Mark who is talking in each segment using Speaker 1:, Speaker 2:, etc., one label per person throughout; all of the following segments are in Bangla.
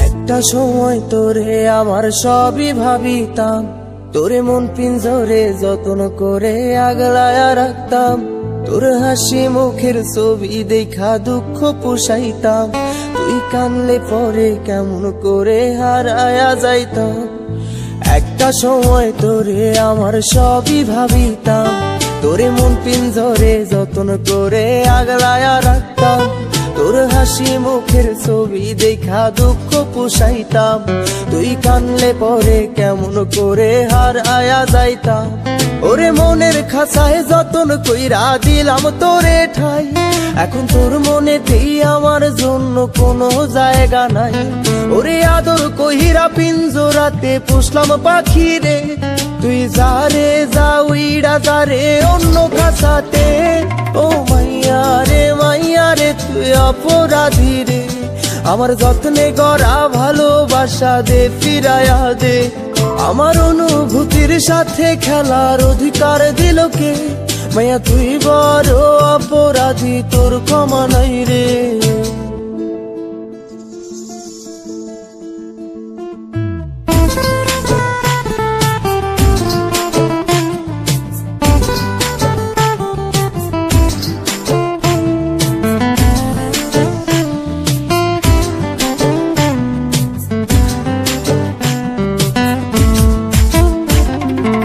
Speaker 1: একটা সময় তোরে আমার সবই ভাবিতাম, তোরে মন পিঞ্জরে যত্ন করে আগলায়া রাখতাম। তোর হাসি মুখের ছবি দেখা দুঃখ পোষাইতাম, তুই কানলে পরে কেমন করে হারায়া যাইতাম। একটা সময় তোরে আমার সবই ভাবিতাম, তোরে মন পিঞ্জরে যত্ন করে আগলায়া রাখতাম। তোর হাসি মুখের ছবি দেখা দুঃখ পোষাইতাম, তুই কানলে পরে কেমন করে হারায়া যাইতাম। ওরে মনের খাঁচায় যতন কইরা দিলাম তোরে ঠাই, এখন তোর মনেতেই আমার জন্য কোনো জায়গা নাই। ওরে আদর কইরা পিঞ্জরাতে পুষলাম পাখি রে, তুই যারে যা উইড়া যারে অন্য খাঁচাতে। ও মাইয়া রে তুই অপরাধী রে, আমার যত্নে গড়া ভালোবাসা দে ফিরায়া দে। আমার অনুভূতির সাথে খেলার অধিকার দিল কে? মাইয়া তুই বড় অপরাধী, তোর ক্ষমা নাই রে।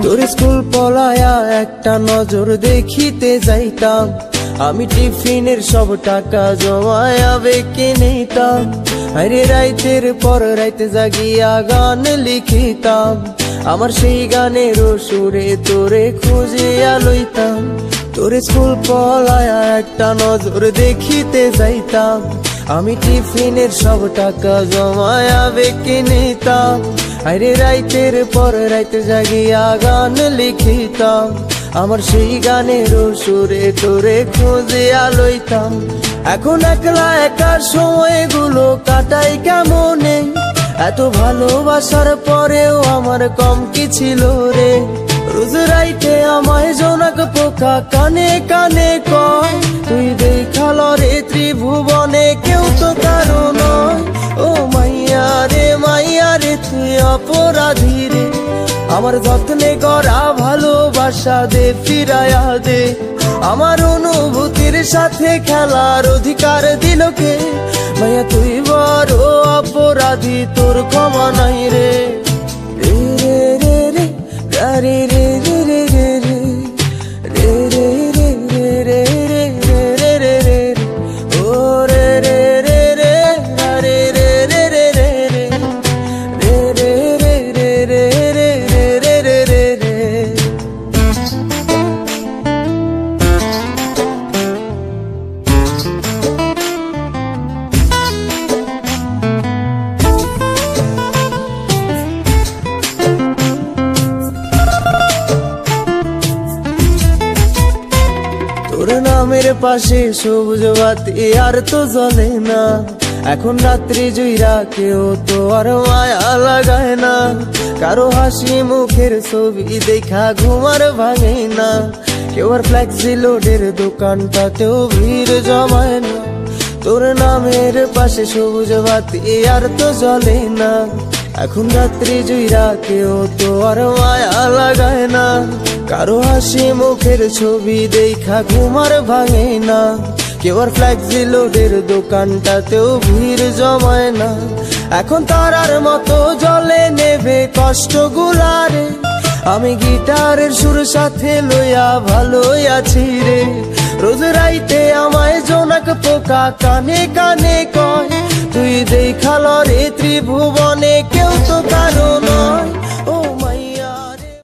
Speaker 1: তোর স্কুল পলায়া একটা নজর দেখিতে যাইতাম, আমি টিফিনের সব টাকা জমায়া বেঁকে নিতাম। আরে রাইতের পর রাইতে জাগিয়া গান লিখিতাম, আমার সেই গানের সুরে তোরে খুঁজিয়া লইতাম। তোর স্কুল পলায়া একটা নজর দেখিতে যাইতাম, আমি টিফিনের সব টাকা জমায়া বেঁকে নিতাম। আরে রাইতের পর রাইতে জাগিয়া গান লিখিতাম, আমার সেই গানের সুরে তোরে খুঁজিয়া লইতাম। এখন একলা একা সময়গুলো কাটাই কেমনে, এত ভালোবাসার পরেও আমার কম কি ছিল রে। রোজ রাইতে আমায় জোনাক পোকা কানে কানে কয়, তুই দেখাল রে ত্রিভুবনে কেউ তো কারো নয়। ও মাইয়া রে তুই অপরাধী রে, আমার যত্নে গড়া ভালোবাসা দে ফিরায়া দে। আমার অনুভূতির সাথে খেলার অধিকার দিল কে? মাইয়া তুই বড় অপরাধী, তোর ক্ষমা নাই রে। রে রে রে রে রে রে রে রে রে রে রে রে রে রে রে রে রে ও রে রে রে রে রে রে রে রে রে রে রে রে রে রে রে রে। তোর নামের পাশে সবুজ বাতি আর তো জ্বলে না, এখন রাত্রি জুইরা কেউ তো আর মায়া লাগায় না। কারো হাসি মুখের ছবি দেখা ঘুমার ভাঙে না, কেউ আর ফ্লেক্সি লোডের দোকানটাতেও ভিড় জমায় না। তোর নামের পাশে সবুজ বাতি আর তো জ্বলে না, এখন রাত্রি জুইরা কেউ তো আর মায়া লাগায় না। কারো হাসি মুখের ছবি দেখা ঘুমার ভাঙে না, কেউ আর ফ্লেক্সি লোডের দোকানটাতেও ভিড় জমায় না। এখন তারার মতো জলে নেবে কষ্ট গুলারে, আমি গিটারের সুর সাথে লইয়া ভালোই আছি রে। রোজ রাইতে আমায় জোনাক পোকা কানে কানে কয়, তুই দেখাল রে ত্রিভুবনে কেউ তো কারো নয়। ও